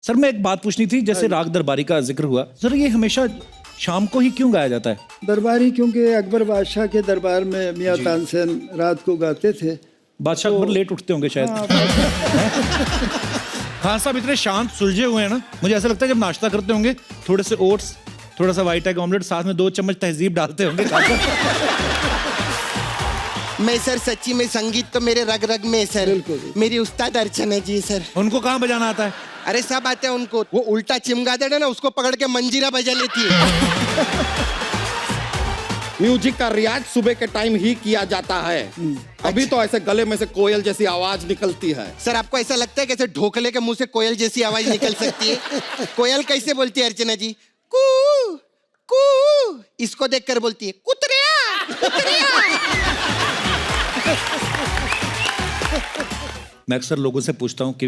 Sir मैं एक बात पूछनी थी, जैसे राग दरबारी का जिक्र हुआ, सर ये हमेशा शाम को ही क्यों गाया जाता है? दरबारी क्योंकि अकबर बादशाह के दरबार में मियाँ तानसेन रात को गाते थे। बादशाह अकबर लेट उठते होंगे शायद। खान साहब इतने शांत सुलझे हुए हैं ना, मुझे ऐसा लगता है जब नाश्ता करते होंगे थोड़े से ओट्स, थोड़ा सा व्हाइट एग ऑमलेट, साथ में 2 चम्मच तहजीब डालते होंगे। मैं सर सच्ची में संगीत तो मेरे रग रग में है सर। बिल्कुल। मेरी उस्ताद अर्चना जी सर। उनको कहाँ बजाना आता है? अरे सब आते हैं उनको, वो उल्टा चिमगादड़ है ना, उसको पकड़ के मंजीरा बजा लेती है। म्यूजिक का रियाज सुबह के टाइम ही किया जाता है। अभी तो ऐसे गले में से कोयल जैसी आवाज निकलती है। सर आपको ऐसा लगता है कैसे ढोकले के मुंह से कोयल जैसी आवाज निकल सकती है? कोयल कैसे बोलती है अर्चना जी? कू कू। इसको देखकर बोलती है कुतरिया कुतरिया। मैं अक्सर लोगों से पूछता हूँ कि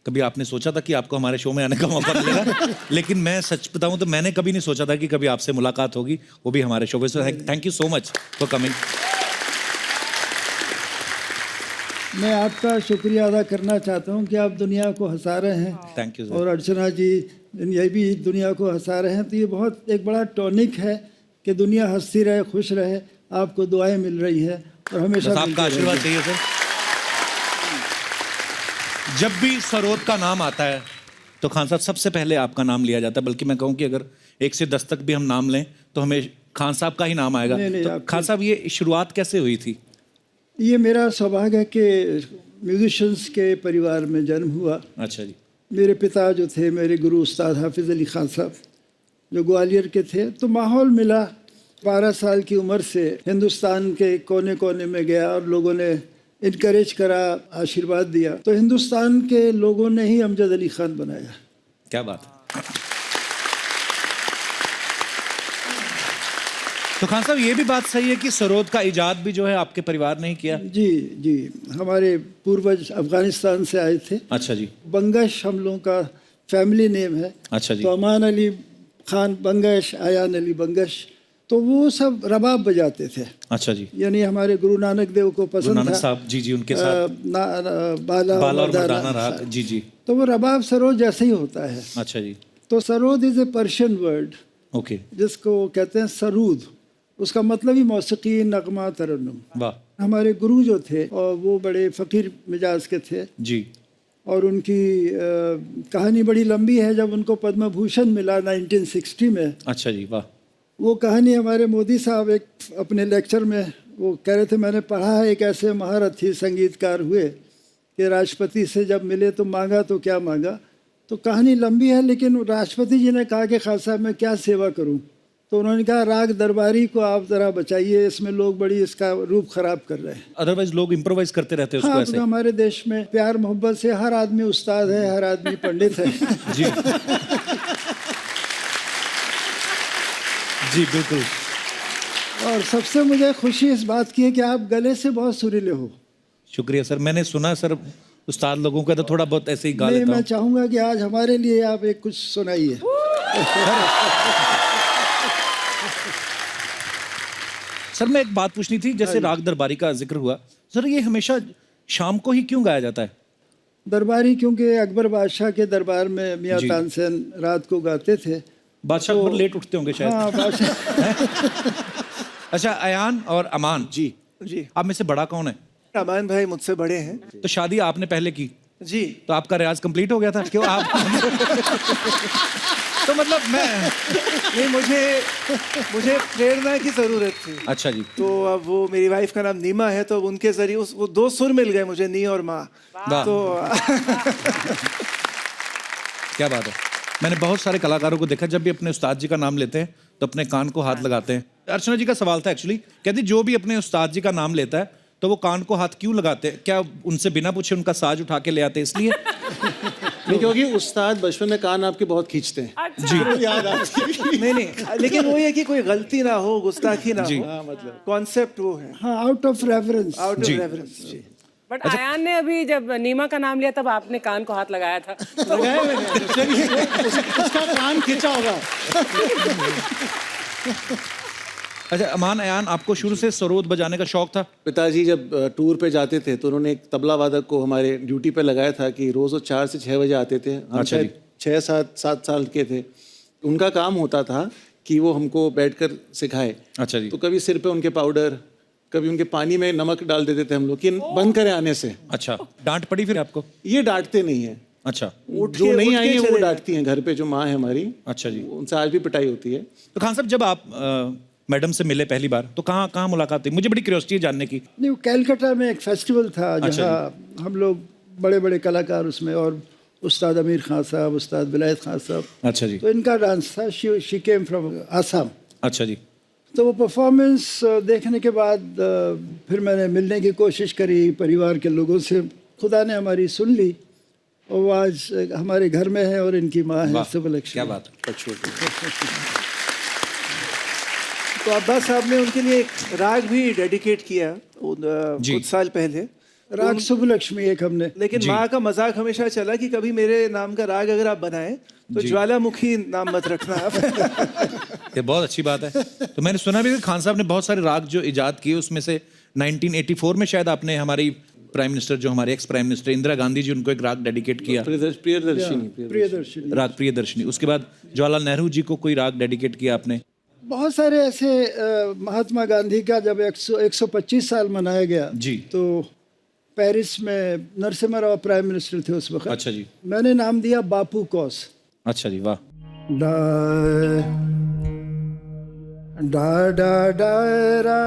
कभी आपने सोचा था कि आपको हमारे शो में आने का मौका मिलेगा? लेकिन मैं सच बताऊं तो मैंने कभी नहीं सोचा था कि कभी आपसे मुलाकात होगी, वो भी हमारे शो पे। So thank you so much for coming. मैं आपका शुक्रिया अदा करना चाहता हूँ कि आप दुनिया को हंसा रहे हैं। थैंक यू और अर्चना जी ये भी दुनिया को हंसा रहे हैं, तो ये बहुत एक बड़ा टॉनिक है कि दुनिया हंसती रहे, खुश रहे। आपको दुआएं मिल रही है और हमेशा आपका आशीर्वाद चाहिए सर। जब भी सरोद का नाम आता है तो खान साहब सबसे पहले आपका नाम लिया जाता है, बल्कि मैं कहूँ कि अगर 1 से 10 तक भी हम नाम लें तो हमें खान साहब का ही नाम आएगा। तो खान साहब ये शुरुआत कैसे हुई थी? ये मेरा सौभाग्य है कि म्यूजिशंस के परिवार में जन्म हुआ। अच्छा जी। मेरे पिता जो थे, मेरे गुरु उस्ताद हाफिज़ अली खान साहब, जो ग्वालियर के थे, तो माहौल मिला। 12 साल की उम्र से हिंदुस्तान के कोने कोने में गया और लोगों ने इनकरेज करा, आशीर्वाद दिया, तो हिंदुस्तान के लोगों ने ही अमजद अली खान बनाया। क्या बात है। तो खान साहब ये भी बात सही है कि सरोद का इजाद भी जो है आपके परिवार ने ही किया? जी जी, हमारे पूर्वज अफगानिस्तान से आए थे। अच्छा जी। बंगश हम लोगों का फैमिली नेम है। अच्छा जी। तो अमान अली खान बंगश, आयान अली बंगश, तो वो सब रबाब बजाते थे। अच्छा जी। यानी हमारे गुरु नानक देव को गुरु पसंद नानक था। साहब जी जी, उनके साथ बाला और मर्दाना मर्दाना राग। जी जी। तो वो रबाब सरोद जैसे ही होता है। अच्छा जी। तो sarod is a Persian word okay. जिसको कहते हैं सरूद। उसका मतलब ही मौसीकी, नगमा, तरन्नुम। वाह। हमारे गुरु जो थे और वो बड़े फ़कीर मिजाज के थे जी। और उनकी कहानी बड़ी लंबी है। जब उनको पद्म भूषण मिला 1960 में, अच्छा जी। वाह। वो कहानी हमारे मोदी साहब एक अपने लेक्चर में वो कह रहे थे, मैंने पढ़ा है एक ऐसे महारथी संगीतकार हुए कि राष्ट्रपति से जब मिले तो मांगा तो क्या मांगा। तो कहानी लंबी है, लेकिन राष्ट्रपति जी ने कहा कि खान साहब मैं क्या सेवा करूं? तो उन्होंने कहा राग दरबारी को आप ज़रा बचाइए, इसमें लोग बड़ी इसका रूप खराब कर रहे हैं। अदरवाइज लोग इम्प्रोवाइज करते रहते हैं उसको हाँ, ऐसे। तो हमारे देश में प्यार मोहब्बत से हर आदमी उस्ताद है, हर आदमी पंडित है। जी जी बिल्कुल। और सबसे मुझे खुशी इस बात की है कि आप गले से बहुत सुरीले हो। शुक्रिया सर। मैंने सुना सर उस्ताद लोगों का तो थोड़ा बहुत ऐसे ही गा नहीं, लेता मैं हूँ। चाहूँगा कि आज हमारे लिए आप एक कुछ सुनाइए। सर मैं एक बात पूछनी थी, जैसे राग दरबारी का जिक्र हुआ, सर ये हमेशा शाम को ही क्यों गाया जाता है? दरबारी क्योंकि अकबर बादशाह के दरबार में मियाँ जी। तानसेन रात को गाते थे। बादशाह अकबर लेट उठते होंगे शायद। हाँ, बादशाह। अच्छा, अयान और अमान जी जी। आप में से बड़ा कौन है? अमान भाई मुझसे बड़े हैं। तो शादी आपने पहले की, जी। तो आपका रियाज कंप्लीट हो गया था क्यों आप? तो मतलब मैं नहीं, मुझे प्रेरणा की ज़रूरत थी। अच्छा जी। तो अब वो मेरी वाइफ का नाम नीमा है, तो उनके जरिए वो 2 सुर मिल गए मुझे, नी और माँ। वाह। तो क्या बात है। मैंने बहुत सारे कलाकारों को देखा जब भी अपने उस्ताद जी का नाम लेते हैं तो अपने कान को हाथ लगाते हैं। अर्चना जी का सवाल था एक्चुअली, कहती जो भी अपने उस्ताद जी का नाम लेता है तो वो कान को हाथ क्यों लगाते हैं? क्या उनसे बिना पूछे उनका साज उठा के ले आते इसलिए? नहीं, क्योंकि उस्ताद बचपन में कान आपके बहुत खींचते हैं। जी। याद आपकी। नहीं, लेकिन वो ये कि कोई गलती ना हो, गुस्ताखी ना जी। हो। हाँ, मतलब कॉन्सेप्ट वो है, हाँ, out of reference. Out of जी। रेफरेंस। जी। बट आयान ने अभी जब नीमा का नाम लिया तब आपने कान को हाथ लगाया था। लगाए हुए हैं। चलिए, उसका कान खींचा होगा। अच्छा अमान, अयान आपको शुरू से सरोद बजाने का शौक था? पिताजी जब टूर पे जाते थे तो उन्होंने एक तबला वादक को हमारे ड्यूटी पे लगाया था कि रोज वो 4 से 6 बजे आते थे। हम अच्छा शायद 6-7 साल के थे, उनका काम होता था कि वो हमको बैठकर सिखाए। अच्छा जी। तो कभी सिर पे उनके पाउडर, कभी उनके पानी में नमक डाल देते थे हम लोग कि बंद करें आने से। अच्छा, डांट पड़ी फिर आपको? ये डांटते नहीं है, अच्छा जो नहीं आई है वो डांटती हैं। घर पे जो माँ है हमारी, अच्छा जी। उनसे आज भी पिटाई होती है। तो खान साहब, जब आप मैडम से मिले पहली बार तो कहाँ कहाँ मुलाकात हुई? मुझे बड़ी क्यूरियोसिटी है जानने की। नहीं, वो कैलकाटा में एक फेस्टिवल था अच्छा जहाँ हम लोग बड़े बड़े कलाकार उसमें, और उस्ताद आमिर खान साहब, उस्ताद विलायत खान साहब, अच्छा जी। तो इनका डांस था। She came from Assam. अच्छा जी। तो वो परफॉर्मेंस देखने के बाद फिर मैंने मिलने की कोशिश करी परिवार के लोगों से। खुदा ने हमारी सुन ली और वो आज हमारे घर में है और इनकी माँ है सुबलक्ष्मी। क्या बात है। तो अब्बास साहब ने उनके लिए एक राग भी डेडिकेट किया कुछ साल पहले, राग सुबलक्ष्मी एक हमने। लेकिन माँ का मजाक हमेशा चला कि कभी मेरे नाम का राग अगर आप बनाएं तो ज्वालामुखी नाम मत रखना आप। ये बहुत अच्छी बात है। तो मैंने सुना भी कि खान साहब ने बहुत सारे राग जो इजाद किए, उसमें से 1984 में शायद आपने हमारी प्राइम मिनिस्टर, जो हमारे ex prime minister Indira Gandhi ji, उनको एक राग डेडिकेट किया, प्रियदर्शिनी। राग प्रियदर्शिनी। उसके बाद जवाहरलाल नेहरू जी को कोई राग डेडिकेट किया आपने? बहुत सारे ऐसे महात्मा गांधी का जब 125 साल मनाया गया जी, तो पेरिस में नरसिम्हा राव प्राइम मिनिस्टर थे उस वक्त। अच्छा जी। मैंने नाम दिया बापू कौस। अच्छा जी, वाह। डा डा डा डा रा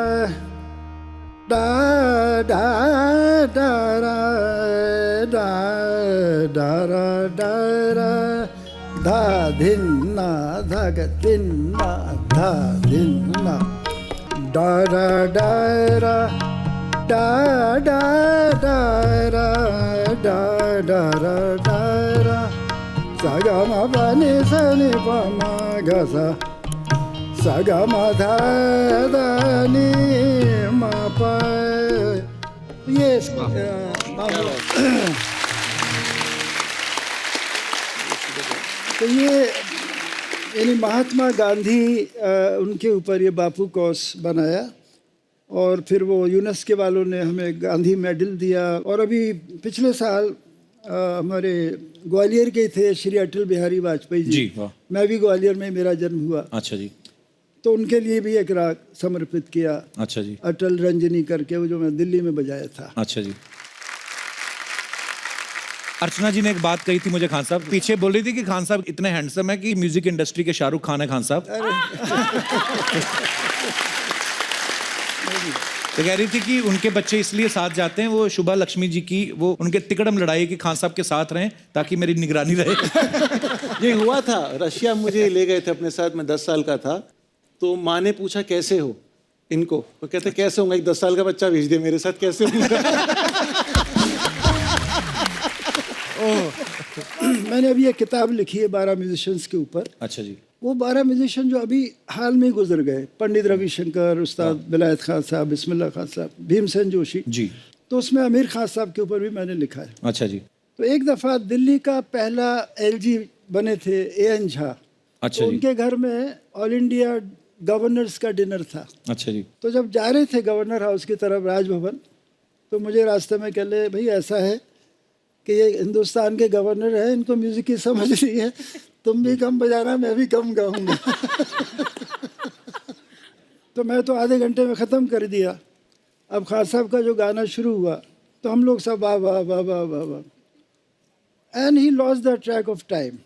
डा डा डा रा डा डा रा डा रा धा धिन्ना धा धिन्ना धा धिन्ना डा डा डा रा डा डा डा रा डा डा रा डा रा सा गा मा पा नि सा नि पा मा गा सा सा गा मा धा धा नि मा पा। ये तो ये यानी महात्मा गांधी उनके ऊपर ये बापू कौस बनाया, और फिर वो यूनेस्को वालों ने हमें गांधी मेडल दिया। और अभी पिछले साल हमारे ग्वालियर के थे श्री अटल बिहारी वाजपेयी जी, वाह। मैं भी ग्वालियर में मेरा जन्म हुआ, अच्छा जी। तो उनके लिए भी एक राग समर्पित किया, अच्छा जी। अटल रंजनी करके, वो जो मैं दिल्ली में बजाया था। अच्छा जी। अर्चना जी ने एक बात कही थी मुझे, खान साहब पीछे बोल रही थी कि खान साहब इतने हैंडसम है कि म्यूजिक इंडस्ट्री के शाहरुख खान है खान साहब। तो कह रही थी कि उनके बच्चे इसलिए साथ जाते हैं, वो शुभा लक्ष्मी जी की वो उनके तिकड़म लड़ाई कि खान साहब के साथ रहें ताकि मेरी निगरानी रहे। ये हुआ था, रशिया मुझे ले गए थे अपने साथ, मैं 10 साल का था। तो माँ ने पूछा कैसे हो इनको, तो कहते कैसे होंगे, एक 10 साल का बच्चा भेज दे मेरे साथ, कैसे होगा। मैंने अभी एक किताब लिखी है 12 म्यूजिशियंस के ऊपर। अच्छा जी। वो 12 म्यूजिशियन जो अभी हाल में गुजर गए, पंडित रविशंकर, उस्ताद विलायत खान साहब, बिस्मिल्लाह खान साहब, भीमसेन जोशी जी, तो उसमें आमिर खान साहब के ऊपर भी मैंने लिखा है। अच्छा जी। तो एक दफ़ा दिल्ली का पहला एलजी बने थे एएन झा, अच्छा तो जी। उनके घर में ऑल इंडिया गवर्नर्स का डिनर था। अच्छा जी। तो जब जा रहे थे गवर्नर हाउस की तरफ, राजभवन, तो मुझे रास्ते में कह ले, भाई ऐसा है कि ये हिंदुस्तान के गवर्नर हैं, इनको म्यूज़िक की समझ नहीं है, तुम भी कम बजाना, मैं भी कम गाऊंगा। तो मैं तो आधे घंटे में ख़त्म कर दिया। अब खान साहब का जो गाना शुरू हुआ तो हम लोग सब वाह वाह वाह वाह वाह वाह, and he lost the track of time.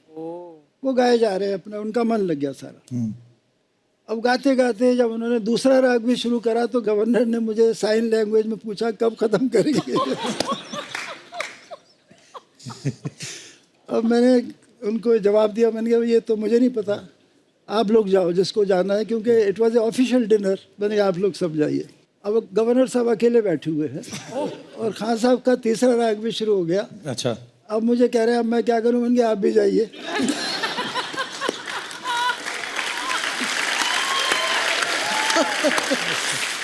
वो गाए जा रहे हैं अपना, उनका मन लग गया सारा। अब गाते गाते जब उन्होंने दूसरा राग भी शुरू करा तो गवर्नर ने मुझे साइन लैंग्वेज में पूछा कब ख़त्म करेंगे। अब मैंने उनको जवाब दिया, मैंने कहा ये तो मुझे नहीं पता, आप लोग जाओ जिसको जाना है, क्योंकि it was a official dinner. मैंने आप लोग सब जाइए। अब गवर्नर साहब अकेले बैठे हुए हैं और खान साहब का तीसरा राग भी शुरू हो गया। अच्छा। अब मुझे कह रहे हैं अब मैं क्या करूं, मैंने कहा आप भी जाइए।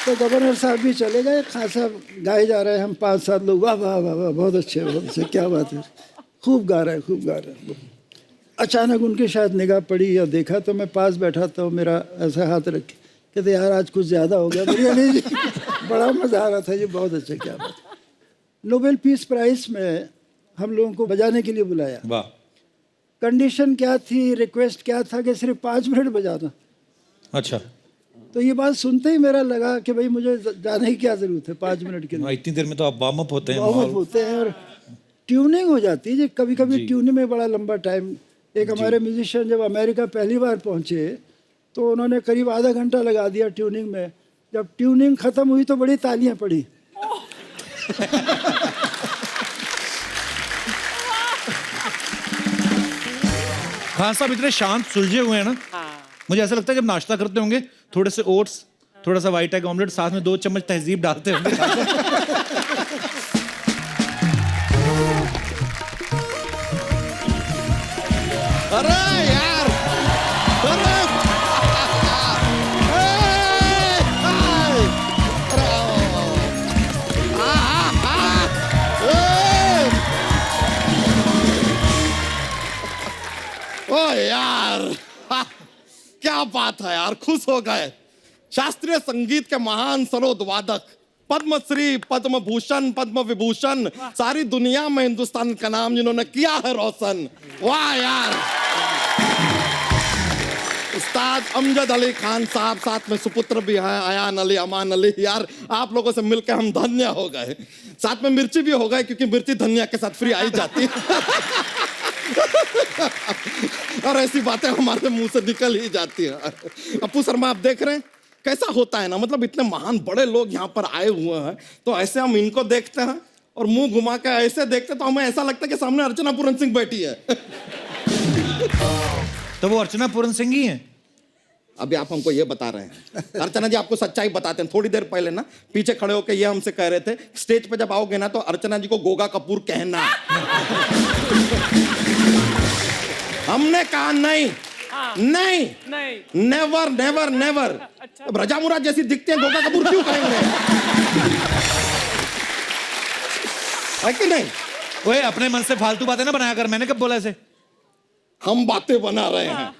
तो गवर्नर साहब भी चले गए, खान साहब गाए जा रहे हैं, हम 5-7 लोग वाह वाह वाह वाह, बहुत अच्छे बहुत अच्छे, क्या बात है, खूब गा रहे हैं खूब गा रहे हैं। अचानक उनके शायद निगाह पड़ी या देखा, तो मैं पास बैठा था, मेरा ऐसा हाथ रख के कहते यार आज कुछ ज़्यादा हो गया। बोलिए नहीं जी, बड़ा मज़ा आ रहा था जी, बहुत अच्छा, क्या बात। नोबेल पीस प्राइज़ में हम लोगों को बजाने के लिए बुलाया। वाह। कंडीशन क्या थी, रिक्वेस्ट क्या था कि सिर्फ 5 मिनट बजाना। अच्छा। तो ये बात सुनते ही मेरा लगा कि भाई मुझे जाने की क्या ज़रूरत है 5 मिनट के लिए। हाँ, इतनी देर में तो आप वार्म अप होते हैं। बहुत होते हैं और ट्यूनिंग हो जाती है। कभी कभी ट्यूनिंग में बड़ा लंबा टाइम। एक हमारे म्यूजिशियन जब अमेरिका पहली बार पहुंचे तो उन्होंने करीब आधा घंटा लगा दिया ट्यूनिंग में। जब ट्यूनिंग ख़त्म हुई तो बड़ी तालियां पड़ी। खान साहब इतने शांत सुलझे हुए हैं ना, मुझे ऐसा लगता है जब नाश्ता करते होंगे थोड़े से ओट्स, थोड़ा सा व्हाइट एग ऑमलेट, साथ में 2 चम्मच तहजीब डालते होंगे। अरे यार, अरे ओ यार, क्या बात है यार, खुश हो गए। शास्त्रीय संगीत के महान सरोद वादक, पद्मश्री, पद्म भूषण, पद्म विभूषण, सारी दुनिया में हिंदुस्तान का नाम जिन्होंने किया है रोशन। वाह यार, उस्ताद अमजद अली खान साहब, साथ में सुपुत्र भी हैं अयान अली, अमान अली। यार आप लोगों से मिलकर हम धन्य हो गए। साथ में मिर्ची भी हो गए क्योंकि मिर्ची धनिया के साथ फ्री आई जाती है। और ऐसी बातें हमारे मुंह से निकल ही जाती है। अपू शर्मा, आप देख रहे हैं कैसा होता है ना, मतलब इतने महान बड़े लोग यहाँ पर आए हुए हैं तो ऐसे हम इनको देखते हैं और मुंह घुमा के ऐसे देखते तो हमें ऐसा लगता है कि सामने अर्चना पूरन सिंह बैठी है। तो वो अर्चना पूरन सिंह ही हैं। अभी आप हमको ये बता रहे हैं। अर्चना जी आपको सच्चाई बताते हैं। थोड़ी देर पहले ना पीछे खड़े होकर ये हमसे कह रहे थे स्टेज पे जब आओगे ना तो अर्चना जी को गोगा कपूर कहना। हमने कहा नहीं, नहीं, नहीं। Never never never. अब रजा मुराद जैसी दिखती है, गोगा कपूर क्यों कहेंगे? है कि नहीं? ओए, अपने मन से फालतू बातें ना बनाया कर, मैंने कब बोला ऐसे? हम बातें बना रहे हैं।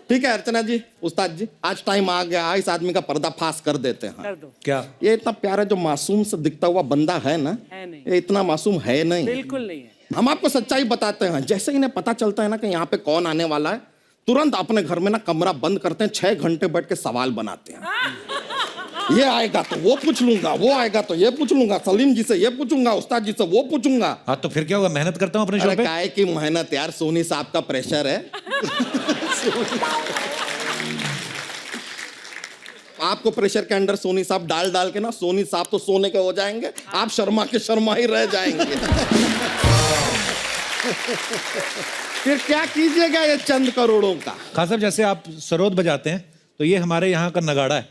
ठीक है अर्चना जी, उस्ताद जी, आज टाइम आ गया, इस आदमी का पर्दाफाश कर देते हैं। कर दो। क्या? ये इतना प्यारा जो मासूम से दिखता हुआ बंदा है ना, है नहीं। ये इतना मासूम है नहीं। बिल्कुल नहीं है। हम आपको सच्चाई बताते हैं। जैसे इन्हें पता चलता है ना कि यहाँ पे कौन आने वाला है, तुरंत अपने घर में ना कमरा बंद करते हैं, 6 घंटे बैठ के सवाल बनाते हैं। ये आएगा तो वो पूछ लूंगा, वो आएगा तो ये पूछ लूंगा, सलीम जी से ये पूछूंगा, उस्ताद जी से वो पूछूंगा। हाँ तो फिर क्या होगा, मेहनत करता हूँ अपने शो अरे पे। काहे की मेहनत यार, सोनी साहब का प्रेशर है। आपको प्रेशर के अंडर सोनी साहब डाल डाल के ना, सोनी साहब तो सोने के हो जाएंगे, आप शर्मा के शर्मा ही रह जाएंगे। फिर क्या कीजिएगा ये चंद करोड़ों का। खान साहब, जैसे आप सरोद बजाते हैं तो ये हमारे यहाँ का नगाड़ा है।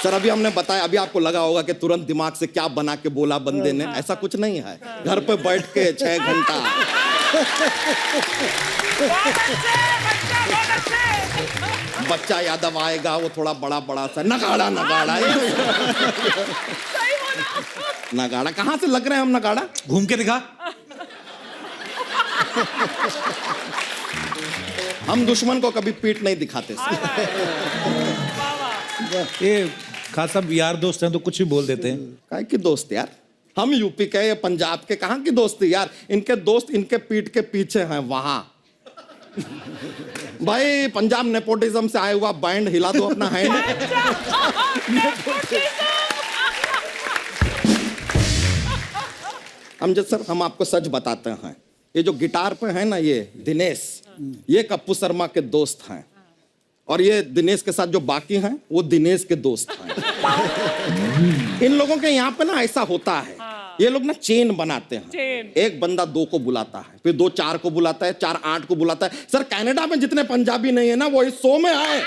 सर अभी हमने बताया, अभी आपको लगा होगा कि तुरंत दिमाग से क्या बना के बोला बंदे ने, ऐसा कुछ नहीं है। घर पे बैठ के 6 घंटा। बच्चा यादव आएगा, वो थोड़ा बड़ा बड़ा सा नगाड़ा, नगाड़ा नगाड़ा कहाँ से लग रहे हैं हम नगाड़ा? घूम के दिखा। हम दुश्मन को कभी पीठ नहीं दिखाते। ये खान साहब यार दोस्त हैं तो कुछ भी बोल देते हैं। काहे की दोस्त यार, हम यूपी के, ये पंजाब के, कहाँ की दोस्ती यार। इनके दोस्त इनके पीठ के पीछे हैं वहां। भाई पंजाब नेपोटिज्म से आया हुआ बैंड, हिला दो अपना हैंड। अमजद सर, हम आपको सच बताते हैं, ये जो गिटार पे है ना ये दिनेश, ये कप्पू शर्मा के दोस्त हैं, और ये दिनेश के साथ जो बाकी हैं वो दिनेश के दोस्त हैं। इन लोगों के यहाँ पे ना ऐसा होता है, ये लोग ना चेन बनाते हैं। चेन। एक बंदा 2 को बुलाता है, फिर 2 4 को बुलाता है, 4 8 को बुलाता है। सर कनाडा में जितने पंजाबी नहीं है ना वो इस शो में आए।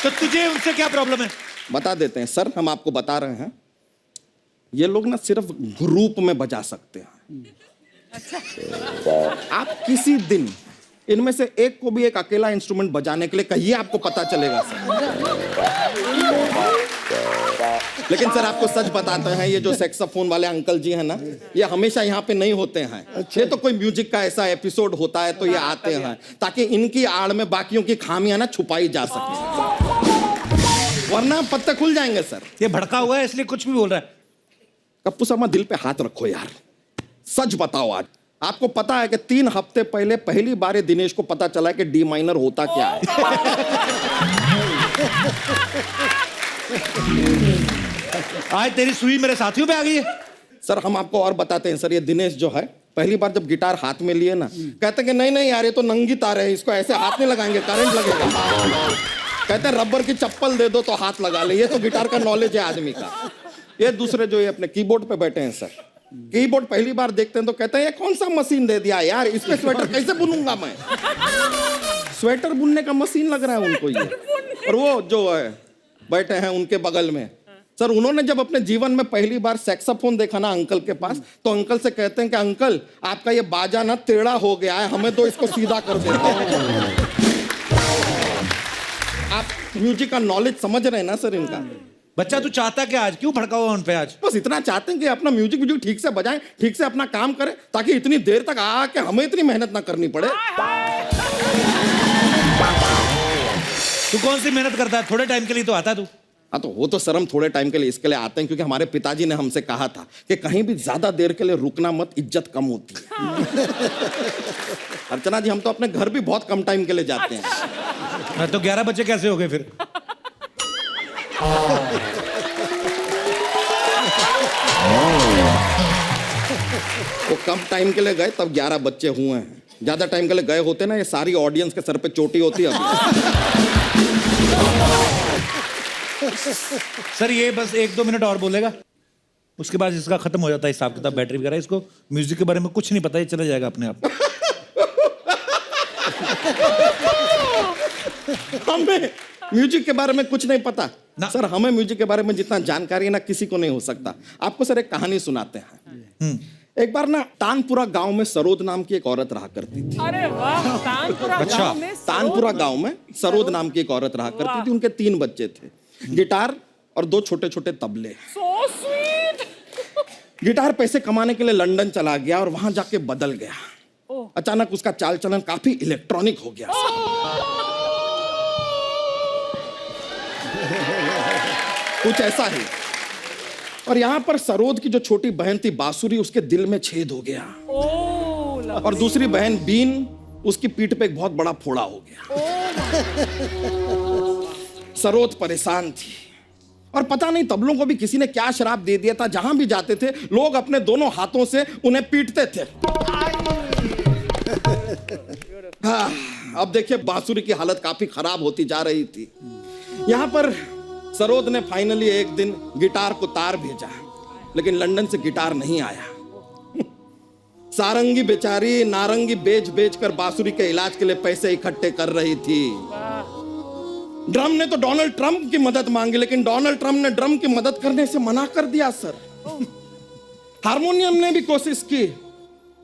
तो तुझे उनसे क्या प्रॉब्लम है? बता देते हैं सर, हम आपको बता रहे हैं, ये लोग ना सिर्फ ग्रुप में बजा सकते हैं। आप किसी दिन इनमें से एक को भी एक अकेला इंस्ट्रूमेंट बजाने के लिए कहिए, आपको पता चलेगा सर। लेकिन सर आपको सच बताते हैं, ये जो सैक्सोफोन वाले अंकल जी हैं ना, ये हमेशा यहाँ पे नहीं होते हैं। ये तो कोई म्यूजिक का ऐसा एपिसोड होता है तो ये आते हैं ताकि इनकी आड़ में बाकियों की खामियां ना छुपाई जा सके, वरना पत्ते खुल जाएंगे सर। ये भड़का हुआ है इसलिए कुछ भी बोल रहा है। कप्पू शर्मा दिल पे हाथ रखो यार, सच बताओ आज आपको पता है कि 3 हफ्ते पहले पहली बार ये दिनेश को पता चला कि डी माइनर होता क्या है। आज तेरी सुई मेरे साथियों पे आ गई है। सर हम आपको और बताते हैं सर, ये दिनेश जो है पहली बार जब गिटार हाथ में लिए ना, कहते हैं कि नहीं नहीं यार ये तो नंगी तार है, इसको ऐसे हाथ नहीं लगाएंगे करंट लगेगा। कहते हैं रबर की चप्पल दे दो तो हाथ लगा ले। ये तो गिटार का नॉलेज है आदमी का। ये दूसरे जो ये अपने कीबोर्ड पे बैठे हैं सर, कीबोर्ड पहली बार देखते हैं तो कहते हैं ये कौन सा मशीन दे दिया यार, इस पे स्वेटर कैसे बुनूंगा मैं। स्वेटर बुनने का मशीन लग रहा है उनको ये। और वो जो है बैठे हैं उनके बगल में सर, उन्होंने जब अपने जीवन में पहली बार सैक्सोफोन देखा ना अंकल के पास, तो अंकल से कहते हैं कि अंकल आपका ये बाजा ना टेढ़ा हो गया है, हमें तो इसको सीधा कर देते हैं। आप म्यूजिक का नॉलेज समझ रहे हैं ना सर इनका। बच्चा तू चाहता क्या, आज क्यों भड़का हुआ उन पे आज? बस इतना चाहते हैं कि अपना म्यूजिक ठीक से बजाएं, ठीक से अपना काम करें, ताकि इतनी देर तक आके हमें इतनी मेहनत ना करनी पड़े। तू कौन सी मेहनत करता है, थोड़े टाइम के लिए तो आता है तू। हाँ तो वो तो सर हम थोड़े टाइम के लिए इसके लिए आते हैं क्योंकि हमारे पिताजी ने हमसे कहा था कि कहीं भी ज्यादा देर के लिए रुकना मत, इज्जत कम होती है। अर्चना जी हम तो अपने घर भी बहुत कम टाइम के लिए जाते हैं। तो 11 बच्चे कैसे हो गए फिर? वो कम टाइम के लिए गए तब 11 बच्चे हुए हैं, ज्यादा टाइम के लिए गए होते ना ये सारी ऑडियंस के सर पे चोटी होती है अभी। सर ये बस 1-2 मिनट और बोलेगा, उसके बाद इसका खत्म हो जाता है हिसाब किताब, बैटरी वगैरह। इसको म्यूजिक के बारे में कुछ नहीं पता, ये चला जाएगा अपने आप। हमें म्यूजिक के बारे में कुछ नहीं पता ना। सर हमें म्यूजिक के बारे में जितना जानकारी है ना किसी को नहीं हो सकता। आपको सर एक कहानी सुनाते हैं। एक बार ना तानपुरा गांव में सरोद नाम की एक औरत रहा करती थी। अरे वाह, तानपुरा अच्छा, गांव में तानपुरा गांव में सरोद नाम की एक औरत रहा करती थी। उनके 3 बच्चे थे, गिटार और 2 छोटे छोटे तबले। So sweet. गिटार पैसे कमाने के लिए लंदन चला गया और वहां जाके बदल गया। अचानक उसका चाल चलन काफी इलेक्ट्रॉनिक हो गया। कुछ ऐसा ही। और यहां पर सरोद की जो छोटी बहन थी बांसुरी, उसके दिल में छेद हो गया। और दूसरी बहन बीन, उसकी पीठ पे एक बहुत बड़ा फोड़ा हो गया। सरोद परेशान थी और पता नहीं तबलों को भी किसी ने क्या शराब दे दिया था, जहां भी जाते थे लोग अपने दोनों हाथों से उन्हें पीटते थे। हाँ, अब देखिए बांसुरी की हालत काफी खराब होती जा रही थी। यहां पर सरोद ने फाइनली एक दिन गिटार को तार भेजा, लेकिन लंदन से गिटार नहीं आया। सारंगी बेचारी नारंगी बेच बेच कर बांसुरी के इलाज के लिए पैसे इकट्ठे कर रही थी। ड्रम ने तो डोनाल्ड ट्रंप की मदद मांगी, लेकिन डोनाल्ड ट्रंप ने ड्रम की मदद करने से मना कर दिया सर। हारमोनियम ने भी कोशिश की,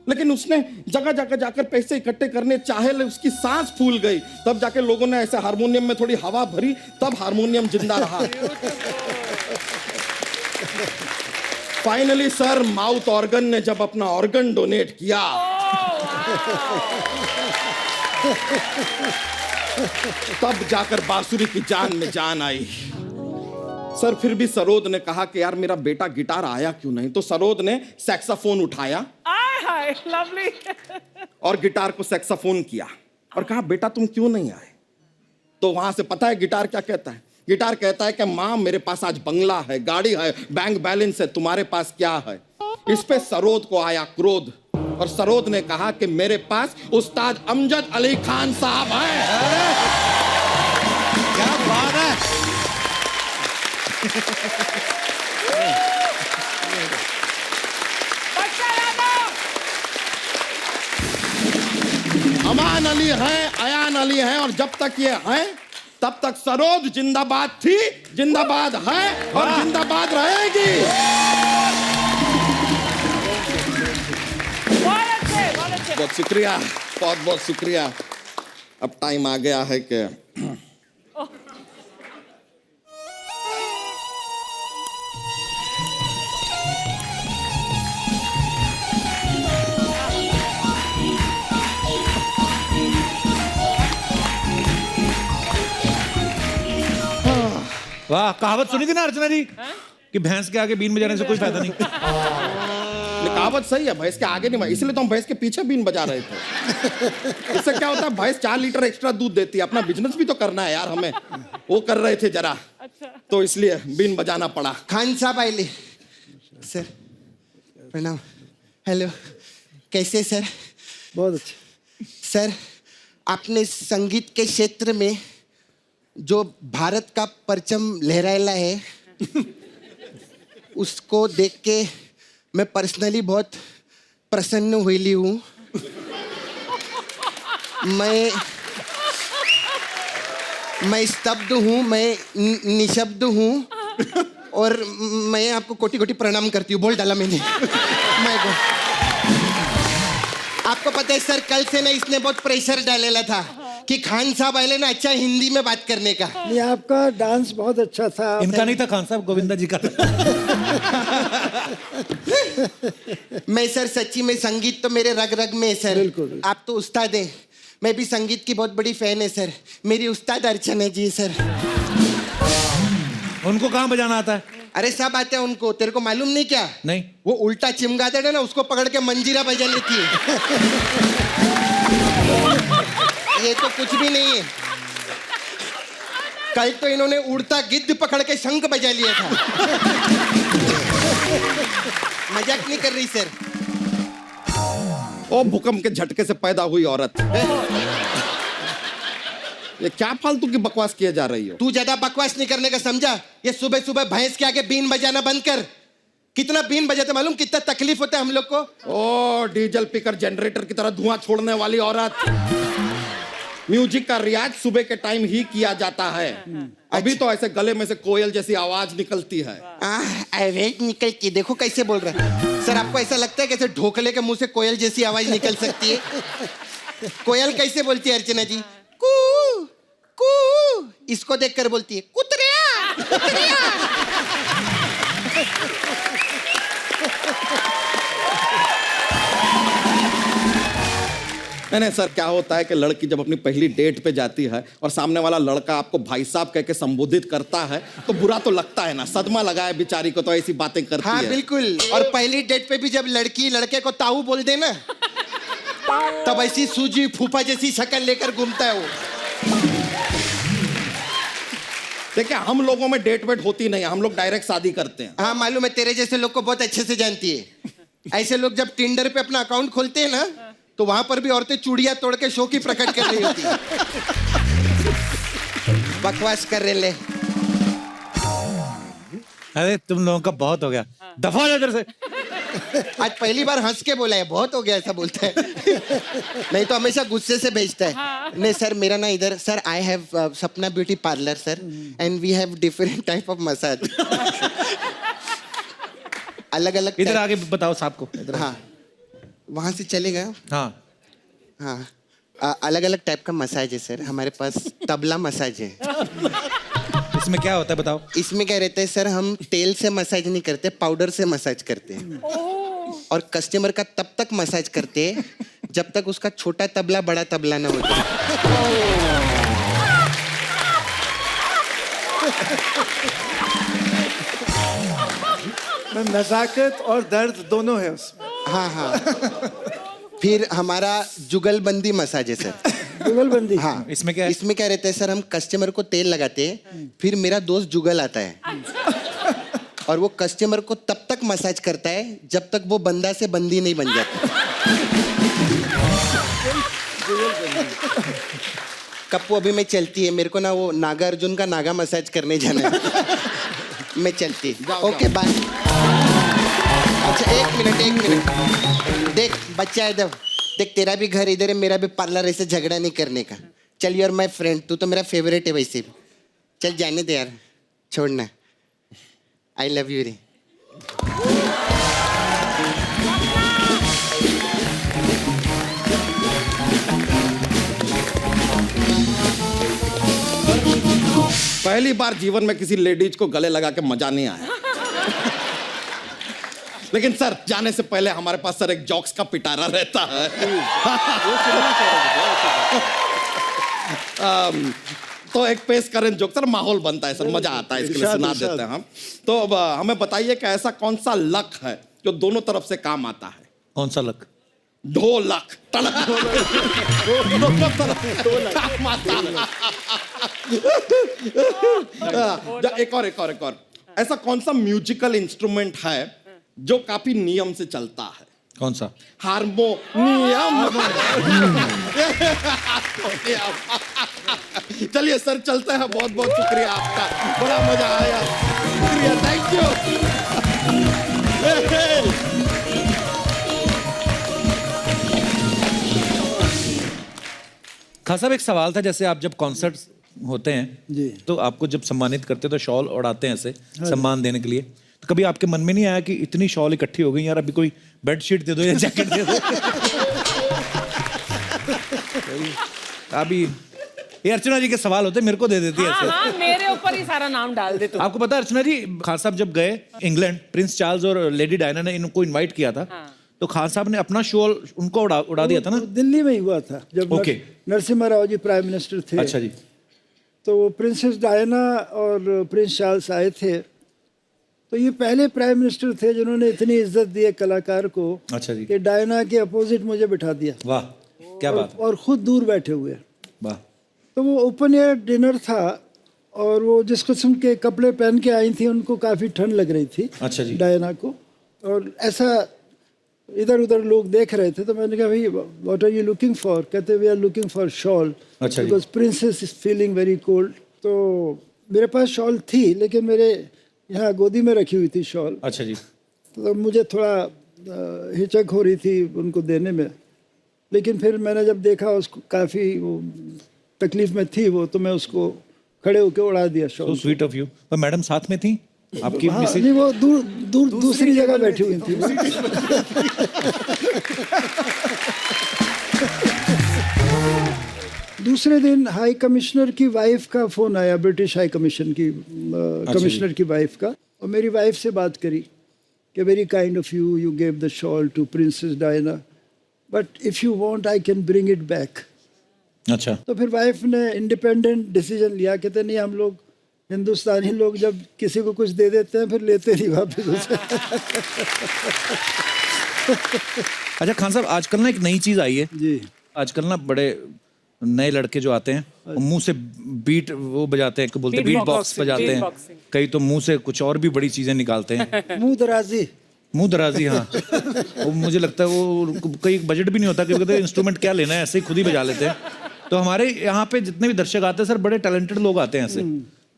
लेकिन उसने जगह जगह जाकर पैसे इकट्ठे करने चाहे, उसकी सांस फूल गई। तब जाके लोगों ने ऐसे हारमोनियम में थोड़ी हवा भरी, तब हारमोनियम जिंदा रहा। फाइनली सर माउथ ऑर्गन ने जब अपना ऑर्गन डोनेट किया, तब जाकर बांसुरी की जान में जान आई। सर फिर भी सरोद ने कहा कि यार मेरा बेटा गिटार आया क्यों नहीं, तो सरोद ने सैक्सोफोन उठाया लवली और गिटार को सैक्सोफोन किया और कहा बेटा तुम क्यों नहीं आए। तो वहां से पता है गिटार क्या कहता है? गिटार कहता है कि माँ मेरे पास आज बंगला है, गाड़ी है, बैंक बैलेंस है, तुम्हारे पास क्या है। इस पे सरोद को आया क्रोध और सरोद ने कहा कि मेरे पास उस्ताद अमजद अली खान साहब हैं। क्या बात है। अमान अली हैं, अयान अली हैं, और जब तक ये हैं तब तक सरोद जिंदाबाद थी, जिंदाबाद है और जिंदाबाद रहेगी। बहुत शुक्रिया, बहुत बहुत शुक्रिया। अब टाइम आ गया है कि वाह, कहावत सुनी थी ना अर्चना जी? कि भैंस के आगे बीन बजाने से कोई फायदा नहीं। कहावत सही है, भैंस के आगे नहीं, इसलिए तो हम भैंस के पीछे बीन बजा रहे थे। इससे क्या होता है, भैंस 4 लीटर एक्स्ट्रा दूध देती है, अपना बिजनेस भी तो करना है यार हमें, वो कर रहे थे जरा, तो इसलिए बीन बजाना पड़ा। खान साहब आइले सर, प्रणाम। हेलो, कैसे सर? बहुत अच्छे। सर, आपने संगीत के क्षेत्र में जो भारत का परचम लहराया है उसको देख के मैं पर्सनली बहुत प्रसन्न हुई हूँ। मैं स्तब्ध हूँ, मैं निशब्द हूँ, और मैं आपको कोटि कोटि प्रणाम करती हूँ। बोल डाला मैंने। मैं आपको पता है सर, कल से ना इसने बहुत प्रेशर डालेला था कि खान साहब आए ना अच्छा हिंदी में बात करने का। नहीं, आपका डांस बहुत अच्छा था। इनका नहीं था, खान साहब गोविंदा जी का था। मैं सर सच्ची में, संगीत तो मेरे रग रग में है सर। बिल्कुल। आप तो उस्ताद है, मैं भी संगीत की बहुत बड़ी फैन है सर। मेरी उस्ताद अर्चना जी सर। उनको कहाँ बजाना आता है? अरे सब आते हैं उनको, तेरे को मालूम नहीं क्या? नहीं। वो उल्टा चिमगादड़ है ना, उसको पकड़ के मंजीरा बजा लेती है। ये तो कुछ भी नहीं है। कल तो इन्होंने उड़ता गिद्ध पकड़ के शंख बजा लिया था। मजाक नहीं कर रही सर। ओ भूकंप के झटके से पैदा हुई औरत, ये क्या फालतू की बकवास किए जा रही हो? तू ज्यादा बकवास नहीं करने का, समझा? ये सुबह सुबह भैंस के आगे बीन बजाना बंद कर। कितना बीन बजाते मालूम, कितना तकलीफ होता है हम लोग को। ओ डीजल पिकर जनरेटर की तरह धुआं छोड़ने वाली औरत। म्यूजिक का रियाज सुबह के टाइम ही किया जाता है। अभी तो ऐसे गले में से कोयल जैसी आवाज निकलती है। आवाज निकलती, देखो कैसे बोल रहा है सर। आपको ऐसा लगता है कैसे ढोकले के मुंह से कोयल जैसी आवाज निकल सकती है? कोयल कैसे बोलती है अर्चना जी? कू कू। इसको देखकर बोलती है कुतरिया कुतरिया। नहीं सर, क्या होता है कि लड़की जब अपनी पहली डेट पे जाती है और सामने वाला लड़का आपको भाई साहब कह के संबोधित करता है तो बुरा तो लगता है ना, सदमा लगा है बेचारी को, तो ऐसी बातें करती हाँ है। बिल्कुल। और पहली डेट पे भी जब लड़की लड़के को ताऊ बोल दे ना, तब ऐसी सूजी फूफा जैसी शक्ल लेकर घूमता है वो। देखिए, हम लोगों में डेट वेट होती नहीं है, हम लोग डायरेक्ट शादी करते हैं। हाँ मालूम है, तेरे जैसे लोग को बहुत अच्छे से जानती है। ऐसे लोग जब टिंडर पे अपना अकाउंट खोलते हैं ना, तो वहां पर भी औरतें चूड़ियां तोड़ के शो की प्रकट कर रही होती है। बकवास कर रहे ले। अरे तुम लोगों का बहुत हो गया, दफा हो जा इधर से। आज पहली बार हंस के बोला है, बहुत हो गया ऐसा बोलता है। नहीं तो हमेशा गुस्से से भेजता है। नहीं सर, मेरा ना इधर sir, I have Sapna beauty parlour sir, and we have different type of massage. अलग अलग इधर आगे बताओ साहब को। हाँ, वहां से चले गए। हाँ हाँ, अलग अलग टाइप का मसाज है सर हमारे पास। तबला मसाज है। इसमें क्या होता है बताओ? इसमें क्या रहता है सर, हम तेल से मसाज नहीं करते, पाउडर से मसाज करते हैं। और कस्टमर का तब तक मसाज करते हैं जब तक उसका छोटा तबला बड़ा तबला ना हो जाए। नजाकत और दर्द दोनों है उसमें। हाँ हाँ। फिर हमारा जुगलबंदी मसाज है सर। जुगलबंदी। हाँ, इसमें क्या है? इसमें क्या रहता है सर, हम कस्टमर को तेल लगाते हैं, फिर मेरा दोस्त जुगल आता है और वो कस्टमर को तब तक मसाज करता है जब तक वो बंदा से बंदी नहीं बन जाता। कप्पू अभी मैं चलती है, मेरे को ना वो नागा अर्जुन का नागा मसाज करने जाना है। मैं चलती। Okay bye. अच्छा एक मिनट। देख बच्चा इधर देख, तेरा भी घर इधर है, मेरा भी पार्लर, ऐसे झगड़ा नहीं करने का। चल यार माय फ्रेंड, तू तो मेरा फेवरेट है वैसे भी। चल जाने दे यार, छोड़ना। आई लव यू रे। पहली बार जीवन में किसी लेडीज को गले लगा के मजा नहीं आया। लेकिन सर, जाने से पहले हमारे पास सर एक जॉक्स का पिटारा रहता है। तो एक पेश करें जोक सर, माहौल बनता है सर, मजा आता है, इसके लिए सुना देते हैं हम। तो अब हमें बताइए कि ऐसा कौन सा लक है जो दोनों तरफ से काम आता है? कौन सा लक? ढोलक। टलक। दोनों तरफ से काम आता है। एक और ऐसा कौन सा म्यूजिकल इंस्ट्रूमेंट है जो काफी नियम से चलता है? कौन सा? हारमोनियम। चलिए सर, चलते हैं। बहुत बहुत शुक्रिया आपका, बड़ा मजा आया। शुक्रिया, थैंक यू। खान साहब, एक सवाल था, जैसे आप जब कॉन्सर्ट होते हैं जी। तो आपको जब सम्मानित करते हैं तो शॉल उड़ाते हैं ऐसे सम्मान देने के लिए, तो कभी आपके मन में नहीं आया कि इतनी शॉल इकट्ठी हो गई यार, अभी कोई बेडशीट दे दो या जैकेट दे दो? अभी ये अर्चना जी के सवाल होते, मेरे को दे देती है हाँ ऐसे। हाँ, मेरे ऊपर ही सारा नाम डाल दे तू। आपको पता है अर्चना जी, खान साहब जब गए इंग्लैंड, प्रिंस चार्ल्स और लेडी डायना ने इनको इनवाइट किया था, तो खान साहब ने अपना शॉल उनको उड़ा दिया था ना? वो दिल्ली में ही हुआ था जब okay. Narasimha Rao ji prime minister थे। अच्छा जी। तो वो प्रिंसेस डायना और प्रिंस चार्ल्स आए थे, तो ये पहले प्राइम मिनिस्टर थे जिन्होंने इतनी इज्जत दी है कलाकार को। अच्छा जी। कि डायना के अपोजिट मुझे बिठा दिया। वाह, क्या बात है। और खुद दूर बैठे हुए। वाह। तो वो ओपन एयर डिनर था, और वो जिस किस्म के कपड़े पहन के आई थी उनको काफ़ी ठंड लग रही थी। अच्छा जी। डायना को। और ऐसा इधर उधर लोग देख रहे थे, तो मैंने कहा भाई what are you looking for? कहते we are looking for shawl, अच्छा जी। Because princess is feeling very cold. तो मेरे पास शॉल थी, लेकिन मेरे यहाँ गोदी में रखी हुई थी शॉल। अच्छा जी। तो मुझे थोड़ा हिचक हो रही थी उनको देने में, लेकिन फिर मैंने जब देखा उसको काफ़ी वो तकलीफ में थी वो, तो मैं उसको खड़े होकर उड़ा दिया सो शॉल। Sweet of you. पर मैडम साथ में थी आपकी? हाँ, मिसेज? नहीं, वो दूसरी जगह बैठी हुई थी। दूसरे दिन हाई कमिश्नर की वाइफ का फोन आया, ब्रिटिश हाई कमीशन की कमिश्नर की वाइफ का, और मेरी वाइफ से बात करी कि very kind of you, you gave the shawl to princess Diana, but if you want I can bring it back. अच्छा। तो फिर वाइफ ने इंडिपेंडेंट डिसीजन लिया, कहते नहीं, हम लोग हिंदुस्तानी लोग जब किसी को कुछ दे देते हैं फिर लेते नहीं वापस उसे। अच्छा खान साहब, आजकल ना एक नई चीज आई है जी। आजकल ना बड़े नए लड़के जो आते हैं वो मुंह से बीट वो बजाते हैं, क्या बोलते हैं, बीट बॉक्स बजाते हैं, कई तो मुंह से कुछ और भी बड़ी चीजें निकालते हैं। मुंह दराजी। मुंह दराजी, हाँ। वो मुझे लगता है वो कई बजट भी नहीं होता, क्योंकि कहते हैं इंस्ट्रूमेंट क्या लेना है, ऐसे ही खुद ही बजा लेते हैं। तो हमारे यहाँ पे जितने भी दर्शक आते हैं सर, बड़े टैलेंटेड लोग आते हैं ऐसे।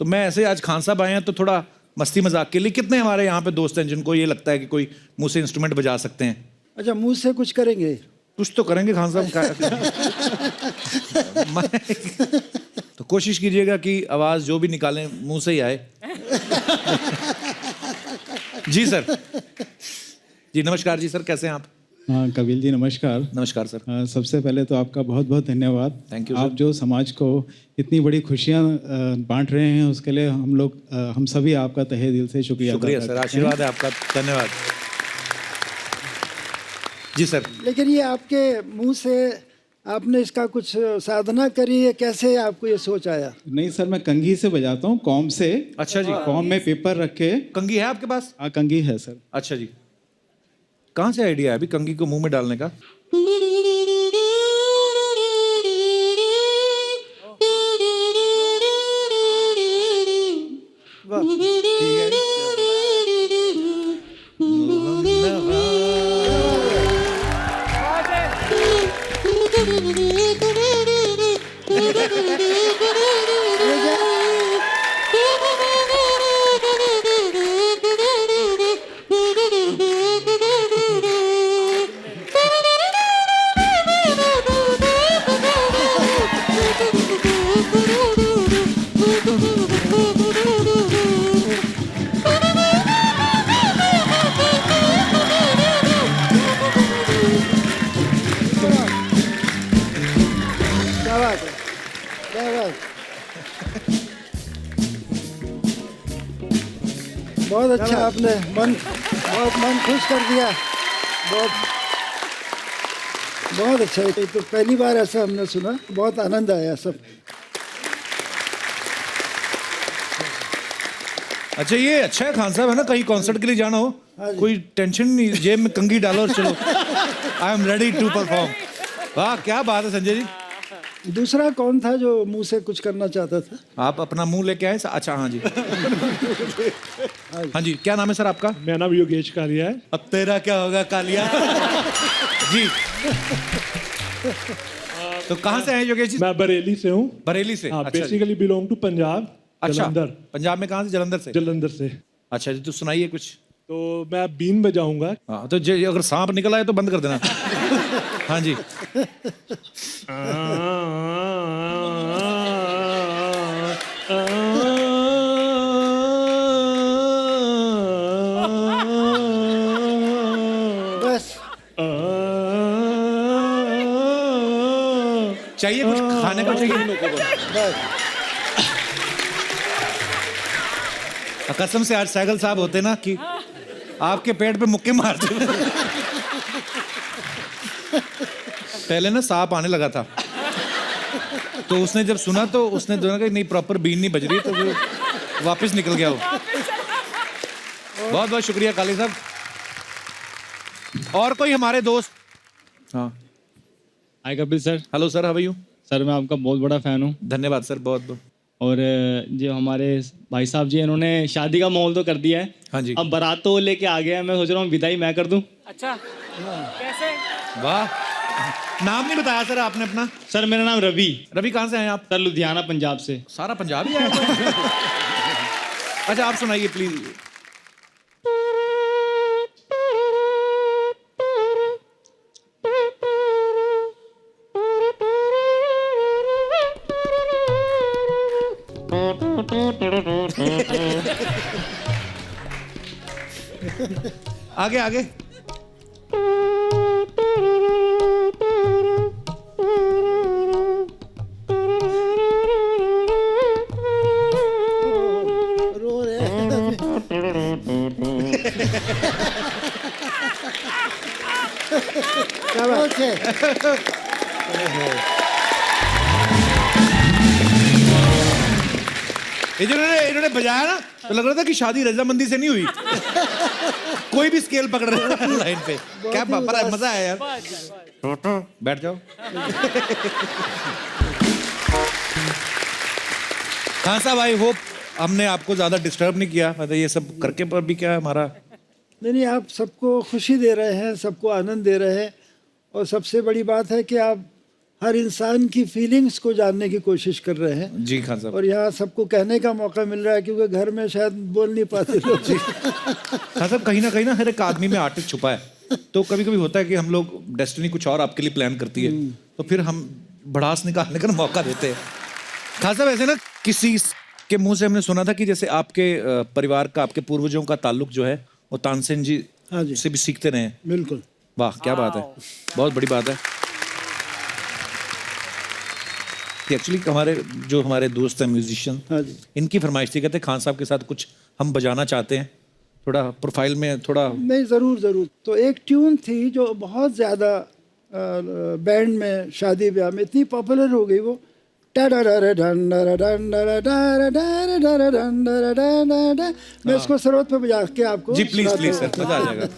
तो मैं ऐसे आज खान साहब आए हैं तो थोड़ा मस्ती मजाक के लिए, कितने हमारे यहाँ पे दोस्त हैं जिनको ये लगता है कि कोई मुंह से इंस्ट्रूमेंट बजा सकते हैं? अच्छा, मुंह से कुछ करेंगे? कुछ तो करेंगे खान साहब। तो कोशिश कीजिएगा कि आवाज जो भी निकालें मुंह से ही आए। जी सर। जी नमस्कार जी सर, कैसे हैं आप? हाँ कपिल जी, नमस्कार। नमस्कार सर। सबसे पहले तो आपका बहुत बहुत धन्यवाद। Thank you, आप sir. जो समाज को इतनी बड़ी खुशियाँ बांट रहे हैं, उसके लिए हम लोग हम सभी आपका तहे दिल से शुक्रिया शुक्रिया अदा सर, करते हैं। आशीर्वाद है आपका, धन्यवाद। जी सर। लेकिन ये आपके मुंह से आपने इसका कुछ साधना करी है, कैसे आपको ये सोच आया? नहीं सर, मैं कंघी से बजाता हूँ, कॉम से। अच्छा जी। कॉम में पेपर रख के। कंघी है आपके पास? हाँ कंघी है सर। अच्छा जी। कहाँ से आइडिया है अभी कंघी को मुंह में डालने का? क्या बात है, क्या बात। बहुत अच्छा, आपने बहुत मन खुश कर दिया। बहुत अच्छा है। तो पहली बार ऐसा हमने सुना, बहुत आनंद आया सब। अच्छा ये अच्छा है खान साहब, है ना, कहीं कॉन्सर्ट के लिए जाना हो, कोई टेंशन नहीं, जेब में कंघी डालो और चलो, I am ready to perform. वाह क्या बात है संजय जी। दूसरा कौन था जो मुंह से कुछ करना चाहता था? आप अपना मुंह लेके आए? अच्छा हाँ जी। हाँ जी, क्या नाम है सर आपका? मेरा नाम योगेश कालिया है। अब तेरा क्या होगा कालिया? जी तो कहाँ से आए योगेश जी? मैं बरेली से हूँ। बरेली से? हाँ, अच्छा जी। Basically belong to Punjab. अच्छा, जलंधर। पंजाब में कहाँ से? जलंधर से? जलंधर से। अच्छा जी, तो सुनाइए कुछ। तो मैं बीन बजाऊंगा। हाँ तो अगर सांप निकल आए तो बंद कर देना। हाँ जी। बस चाहिए कुछ खाने को चाहिए? कसम से आज सैगल साहब होते ना कि आपके पेट पे मुक्के मारते। पहले ना सांप आने लगा था, तो उसने जब सुना तो उसने दोनों का नहीं प्रॉपर बीन नहीं बज रही, तो वो वापस निकल गया वो। बहुत बहुत शुक्रिया काली साहब। और कोई हमारे दोस्त? हाँ। Hi Kapil sir. Hello sir, how are you? Sir मैं आपका बहुत बड़ा फ़ैन हूँ। धन्यवाद सर, बहुत बहुत। और जो हमारे भाई साहब जी इन्होंने शादी का माहौल तो कर दिया है। हाँ जी। अब बारात तो लेके आ गया है, मैं सोच रहा हूँ विदाई मैं कर दूँ। अच्छा कैसे? वाह, नाम नहीं बताया सर आपने अपना? सर मेरा नाम रवि। रवि कहाँ से हैं आप? सर लुधियाना पंजाब से। सारा पंजाब ही है। अच्छा आप सुनाइए प्लीज। आगे आगे। रो रहे हैं। क्या बात है? ये जो इन्होंने बजाया ना, तो लग रहा था कि शादी रजामंदी से नहीं हुई। कोई भी स्केल पकड़ रहा है लाइन पे। क्या पर मजा आया यार। बैठ जाओ। हाँ साहब, आई होप हमने आपको ज्यादा डिस्टर्ब नहीं किया, मतलब ये सब करके पर भी क्या है हमारा। नहीं, आप सबको खुशी दे रहे हैं, सबको आनंद दे रहे हैं, और सबसे बड़ी बात है कि आप हर इंसान की फीलिंग्स को जानने की कोशिश कर रहे हैं। जी खान साहब। और यहाँ सबको कहने का मौका मिल रहा है, क्योंकि घर में शायद बोल नहीं पाते लोग। खान साहब, कहीं ना हर एक आदमी में आर्टिस्ट छुपा है। तो कभी कभी होता है कि हम लोग डेस्टिनी कुछ और आपके लिए प्लान करती है, तो फिर हम भड़ास निकालने का मौका देते हैं। खान साहब, ऐसे ना किसी के मुंह से हमने सुना था कि जैसे आपके परिवार का, आपके पूर्वजों का ताल्लुक जो है वो तानसेन जी हाँ जी, से भी सीखते रहे हैं। बिल्कुल। वाह क्या बात है, बहुत बड़ी बात है। एक्चुअली हमारे दोस्त हैं म्यूजिशियन, हाँ जी, इनकी फरमाइश थी, कहते खान साहब के साथ कुछ हम बजाना चाहते हैं, थोड़ा प्रोफाइल में थोड़ा। नहीं, ज़रूर ज़रूर। तो एक ट्यून थी जो बहुत ज़्यादा बैंड में, शादी ब्याह में इतनी पॉपुलर हो गई, वो मैं इसको सरोद पे बजा के आपको। जी प्लीज प्लीज सर, मजा आ जाएगा।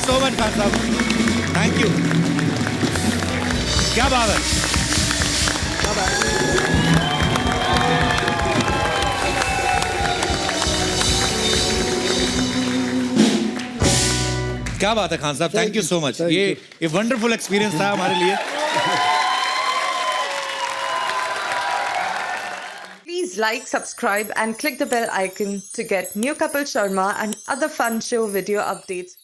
सो मच खान साहब, थैंक यू। क्या बात है। क्या बात है खान साहब, थैंक यू सो मच। ये वंडरफुल एक्सपीरियंस था हमारे लिए। Please like, subscribe and click the bell icon to get new Kapil Sharma and other fun show video updates.